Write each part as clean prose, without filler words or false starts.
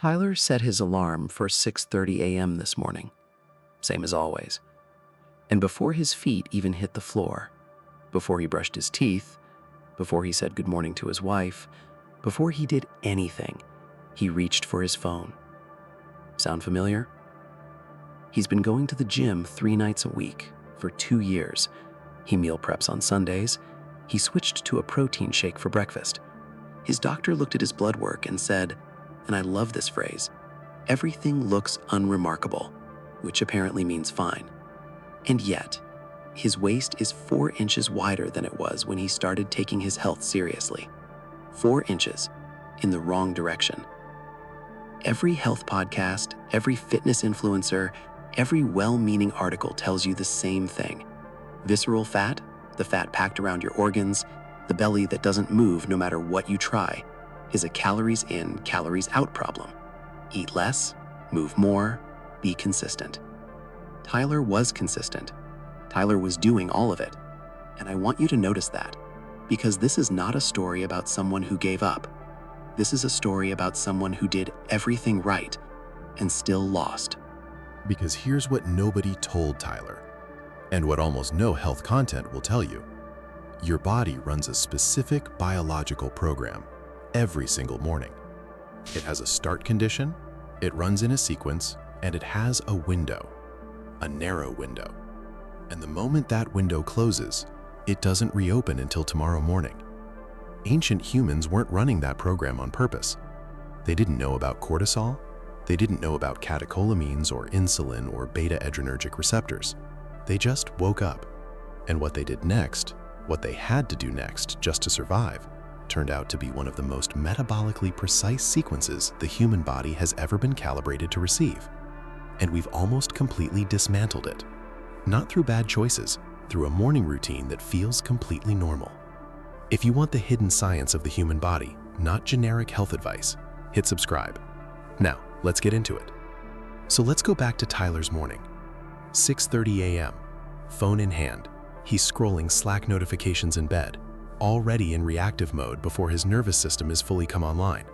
Tyler set his alarm for 6:30 a.m. this morning, same as always. And before his feet even hit the floor, before he brushed his teeth, before he said good morning to his wife, before he did anything, he reached for his phone. Sound familiar? He's been going to the gym 3 nights a week for 2 years. He meal preps on Sundays. He switched to a protein shake for breakfast. His doctor looked at his blood work and said, and I love this phrase, everything looks unremarkable, which apparently means fine. And yet, his waist is 4 inches wider than it was when he started taking his health seriously. 4 inches in the wrong direction. Every health podcast, every fitness influencer, every well-meaning article tells you the same thing. Visceral fat, the fat packed around your organs, the belly that doesn't move no matter what you try, is a calories in, calories out problem. Eat less, move more, be consistent. Tyler was consistent. Tyler was doing all of it. And I want you to notice that, because this is not a story about someone who gave up. This is a story about someone who did everything right and still lost. Because here's what nobody told Tyler, and what almost no health content will tell you. Your body runs a specific biological program every single morning. It has a start condition, it runs in a sequence, and it has a window, a narrow window. And the moment that window closes, it doesn't reopen until tomorrow morning. Ancient humans weren't running that program on purpose. They didn't know about cortisol, they didn't know about catecholamines or insulin or beta-adrenergic receptors. They just woke up. And what they did next, what they had to do next just to survive, turned out to be one of the most metabolically precise sequences the human body has ever been calibrated to receive. And we've almost completely dismantled it. Not through bad choices, through a morning routine that feels completely normal. If you want the hidden science of the human body, not generic health advice, hit subscribe. Now, let's get into it. So let's go back to Tyler's morning. 6:30 a.m., phone in hand. He's scrolling Slack notifications in bed, already in reactive mode before his nervous system is fully come online.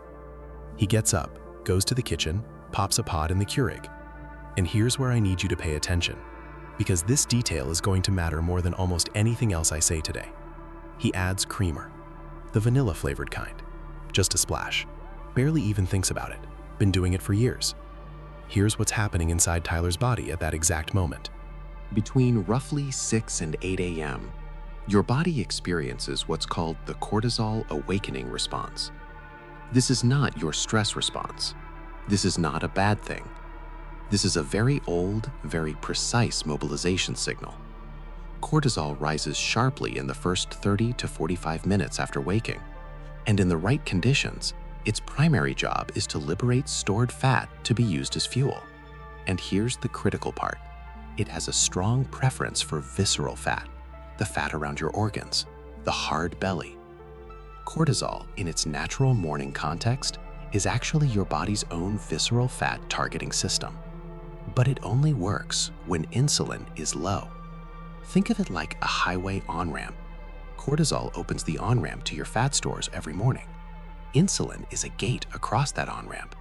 He gets up, goes to the kitchen, pops a pod in the Keurig. And here's where I need you to pay attention, because this detail is going to matter more than almost anything else I say today. He adds creamer, the vanilla-flavored kind. Just a splash. Barely even thinks about it. Been doing it for years. Here's what's happening inside Tyler's body at that exact moment. Between roughly 6 and 8 a.m., your body experiences what's called the Cortisol Awakening Response. This is not your stress response. This is not a bad thing. This is a very old, very precise mobilization signal. Cortisol rises sharply in the first 30 to 45 minutes after waking, and in the right conditions, its primary job is to liberate stored fat to be used as fuel. And here's the critical part. It has a strong preference for visceral fat, the fat around your organs, the hard belly. Cortisol, in its natural morning context, is actually your body's own visceral fat targeting system. But it only works when insulin is low. Think of it like a highway on-ramp. Cortisol opens the on-ramp to your fat stores every morning. Insulin is a gate across that on-ramp.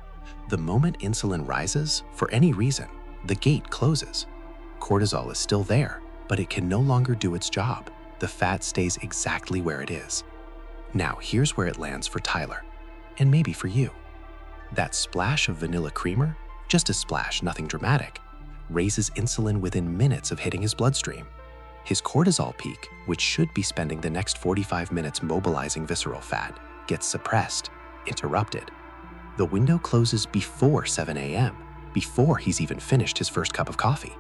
The moment insulin rises, for any reason, the gate closes. Cortisol is still there, but it can no longer do its job. The fat stays exactly where it is. Now, here's where it lands for Tyler, and maybe for you. That splash of vanilla creamer, just a splash, nothing dramatic, raises insulin within minutes of hitting his bloodstream. His cortisol peak, which should be spending the next 45 minutes mobilizing visceral fat, gets suppressed, interrupted. The window closes before 7 a.m., before he's even finished his first cup of coffee.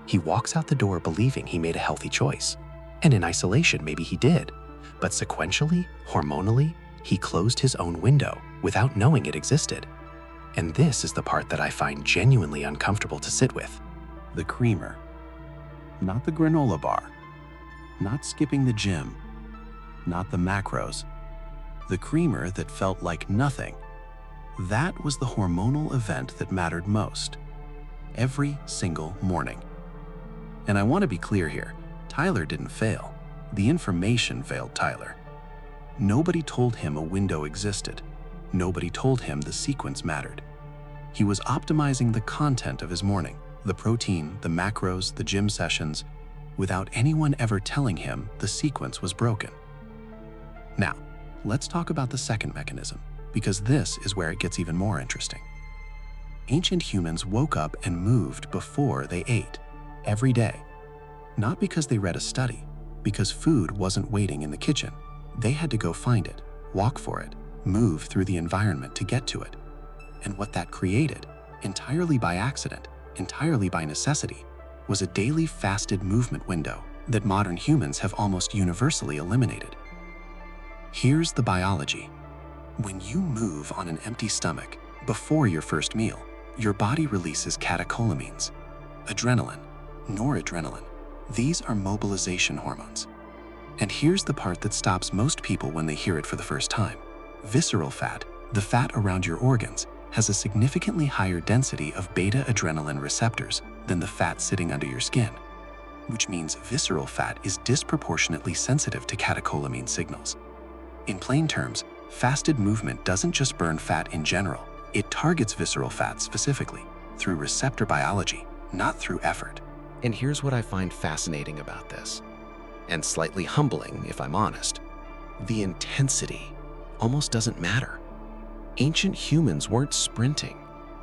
He walks out the door believing he made a healthy choice. And in isolation, maybe he did. But sequentially, hormonally, he closed his own window without knowing it existed. And this is the part that I find genuinely uncomfortable to sit with. The creamer. Not the granola bar. Not skipping the gym. Not the macros. The creamer that felt like nothing. That was the hormonal event that mattered most. Every single morning. And I want to be clear here, Tyler didn't fail. The information failed Tyler. Nobody told him a window existed. Nobody told him the sequence mattered. He was optimizing the content of his morning, the protein, the macros, the gym sessions, without anyone ever telling him the sequence was broken. Now, let's talk about the second mechanism, because this is where it gets even more interesting. Ancient humans woke up and moved before they ate, every day. Not because they read a study, because food wasn't waiting in the kitchen. They had to go find it, walk for it, move through the environment to get to it. And what that created, entirely by accident, entirely by necessity, was a daily fasted movement window that modern humans have almost universally eliminated. Here's the biology. When you move on an empty stomach before your first meal, your body releases catecholamines, adrenaline, noradrenaline. These are mobilization hormones. And here's the part that stops most people when they hear it for the first time. Visceral fat, the fat around your organs, has a significantly higher density of beta-adrenergic receptors than the fat sitting under your skin, which means visceral fat is disproportionately sensitive to catecholamine signals. In plain terms, fasted movement doesn't just burn fat in general, it targets visceral fat specifically, through receptor biology, not through effort. And here's what I find fascinating about this, and slightly humbling if I'm honest. The intensity almost doesn't matter. Ancient humans weren't sprinting,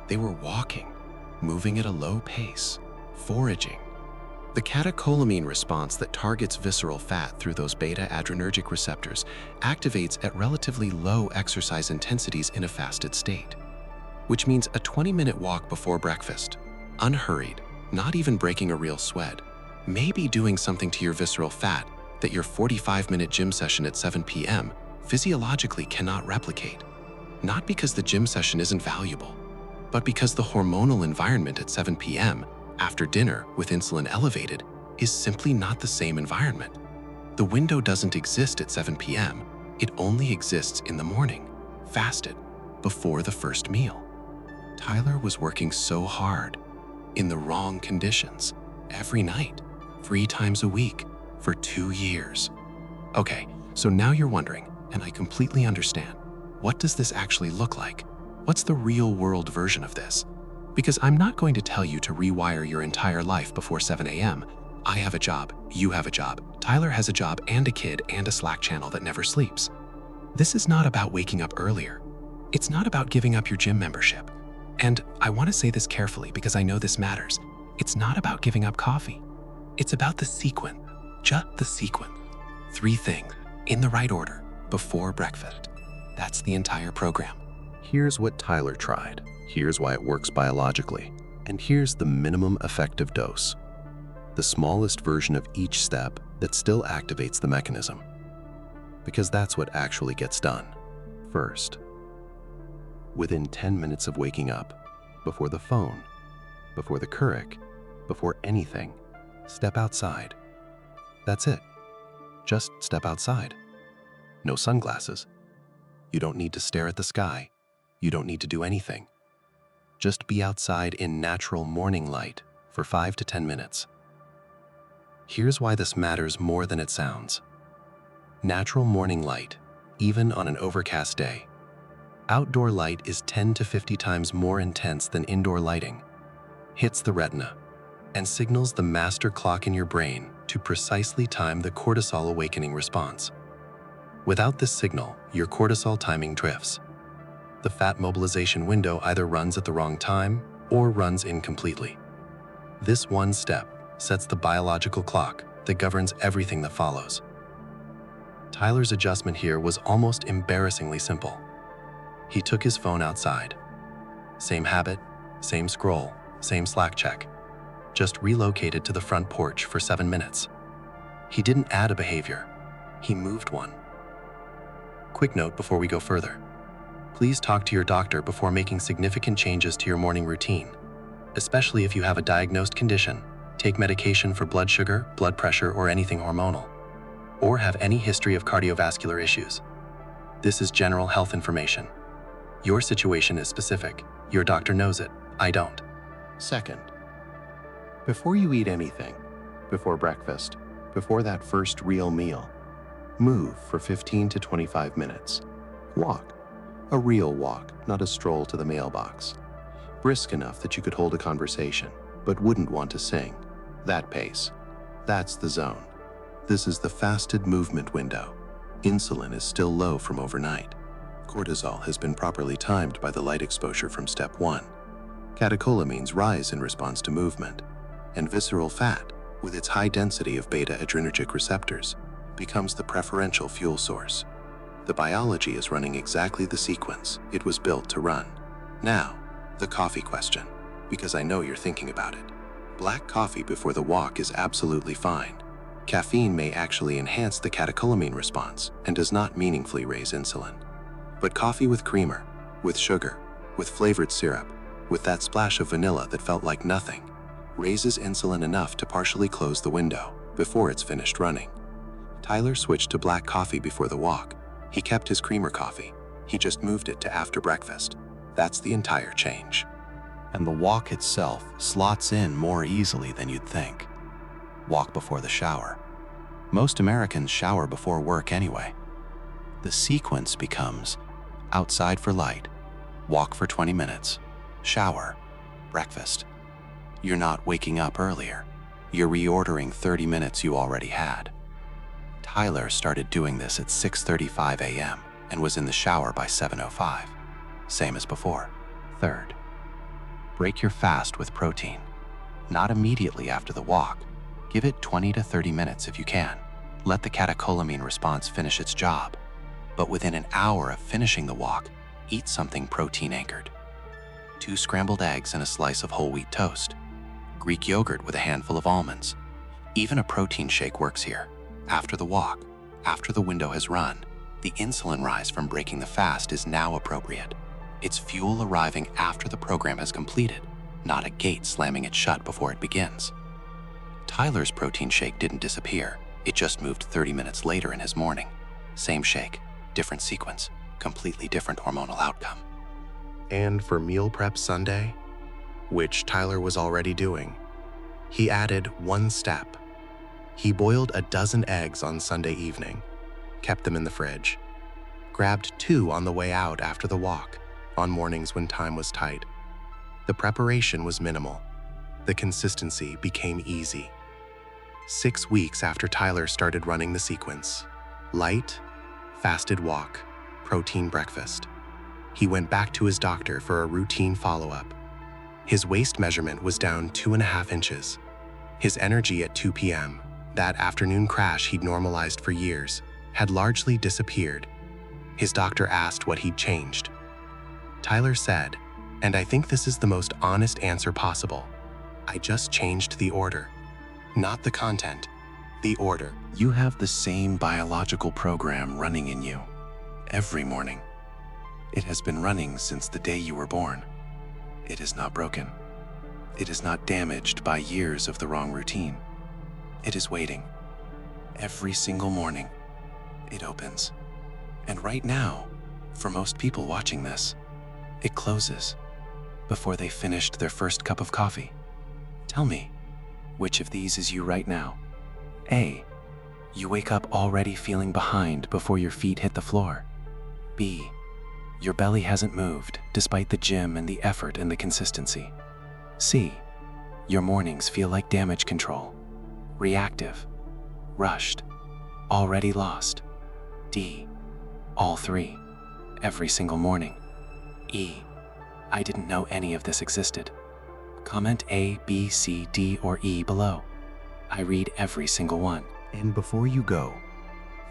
they were walking, moving at a low pace, foraging. The catecholamine response that targets visceral fat through those beta-adrenergic receptors activates at relatively low exercise intensities in a fasted state, which means a 20-minute walk before breakfast, unhurried, not even breaking a real sweat, maybe doing something to your visceral fat that your 45-minute gym session at 7 p.m. physiologically cannot replicate. Not because the gym session isn't valuable, but because the hormonal environment at 7 p.m. after dinner with insulin elevated is simply not the same environment. The window doesn't exist at 7 p.m. It only exists in the morning, fasted, before the first meal. Tyler was working so hard, in the wrong conditions, every night, 3 times a week, for 2 years. Okay, so now you're wondering, and I completely understand, what does this actually look like? What's the real-world version of this? Because I'm not going to tell you to rewire your entire life before 7 a.m. I have a job, you have a job, Tyler has a job and a kid and a Slack channel that never sleeps. This is not about waking up earlier. It's not about giving up your gym membership. And I want to say this carefully because I know this matters. It's not about giving up coffee. It's about the sequence, just the sequence. 3 things, in the right order, before breakfast. That's the entire program. Here's what Tyler tried. Here's why it works biologically. And here's the minimum effective dose. The smallest version of each step that still activates the mechanism. Because that's what actually gets done. First, within 10 minutes of waking up, before the phone, before the Keurig, before anything, step outside. That's it. Just step outside. No sunglasses. You don't need to stare at the sky. You don't need to do anything. Just be outside in natural morning light for 5 to 10 minutes. Here's why this matters more than it sounds. Natural morning light, even on an overcast day. Outdoor light is 10 to 50 times more intense than indoor lighting, hits the retina, and signals the master clock in your brain to precisely time the cortisol awakening response. Without this signal, your cortisol timing drifts. The fat mobilization window either runs at the wrong time or runs incompletely. This one step sets the biological clock that governs everything that follows. Tyler's adjustment here was almost embarrassingly simple. He took his phone outside. Same habit, same scroll, same Slack check. Just relocated to the front porch for 7 minutes. He didn't add a behavior, he moved one. Quick note before we go further. Please talk to your doctor before making significant changes to your morning routine, especially if you have a diagnosed condition, take medication for blood sugar, blood pressure, or anything hormonal, or have any history of cardiovascular issues. This is general health information. Your situation is specific. Your doctor knows it. I don't. Second, before you eat anything, before breakfast, before that first real meal, move for 15 to 25 minutes. Walk. A real walk, not a stroll to the mailbox. Brisk enough that you could hold a conversation, but wouldn't want to sing. That pace. That's the zone. This is the fasted movement window. Insulin is still low from overnight. Cortisol has been properly timed by the light exposure from step 1. Catecholamines rise in response to movement, and visceral fat, with its high density of beta-adrenergic receptors, becomes the preferential fuel source. The biology is running exactly the sequence it was built to run. Now, the coffee question, because I know you're thinking about it. Black coffee before the walk is absolutely fine. Caffeine may actually enhance the catecholamine response and does not meaningfully raise insulin. But coffee with creamer, with sugar, with flavored syrup, with that splash of vanilla that felt like nothing, raises insulin enough to partially close the window before it's finished running. Tyler switched to black coffee before the walk. He kept his creamer coffee. He just moved it to after breakfast. That's the entire change. And the walk itself slots in more easily than you'd think. Walk before the shower. Most Americans shower before work anyway. The sequence becomes outside for light, walk for 20 minutes, shower, breakfast. You're not waking up earlier. You're reordering 30 minutes you already had. Tyler started doing this at 6:35 a.m. and was in the shower by 7:05. Same as before. Third, break your fast with protein. Not immediately after the walk. Give it 20 to 30 minutes if you can. Let the catecholamine response finish its job. But within an hour of finishing the walk, eat something protein-anchored. 2 scrambled eggs and a slice of whole wheat toast. Greek yogurt with a handful of almonds. Even a protein shake works here. After the walk, after the window has run, the insulin rise from breaking the fast is now appropriate. It's fuel arriving after the program has completed, not a gate slamming it shut before it begins. Tyler's protein shake didn't disappear. It just moved 30 minutes later in his morning. Same shake, different sequence, completely different hormonal outcome. And for meal prep Sunday, which Tyler was already doing, he added one step. He boiled a dozen eggs on Sunday evening, kept them in the fridge, grabbed 2 on the way out after the walk, on mornings when time was tight. The preparation was minimal. The consistency became easy. 6 weeks after Tyler started running the sequence, light, fasted walk, protein breakfast, he went back to his doctor for a routine follow-up. His waist measurement was down 2.5 inches. His energy at 2 p.m., that afternoon crash he'd normalized for years, had largely disappeared. His doctor asked what he'd changed. Tyler said, and I think this is the most honest answer possible, I just changed the order. Not the content, the order. You have the same biological program running in you every morning. It has been running since the day you were born. It is not broken. It is not damaged by years of the wrong routine. It is waiting. Every single morning, it opens. And right now, for most people watching this, it closes before they finished their first cup of coffee. Tell me, which of these is you right now? A, you wake up already feeling behind before your feet hit the floor. B, your belly hasn't moved despite the gym and the effort and the consistency. C, your mornings feel like damage control, reactive, rushed, already lost. D, all 3, every single morning. E, I didn't know any of this existed. Comment A, B, C, D, or E below. I read every single one. And before you go,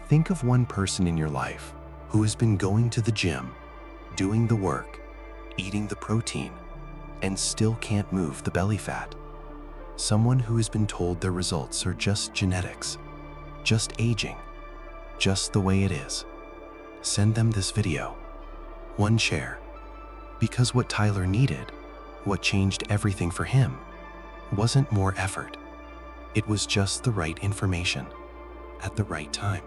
think of one person in your life who has been going to the gym, doing the work, eating the protein, and still can't move the belly fat. Someone who has been told their results are just genetics, just aging, just the way it is. Send them this video. One share. Because what Tyler needed, what changed everything for him, wasn't more effort. It was just the right information, at the right time.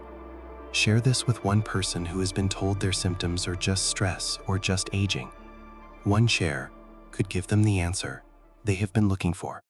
Share this with one person who has been told their symptoms are just stress or just aging. One share could give them the answer they have been looking for.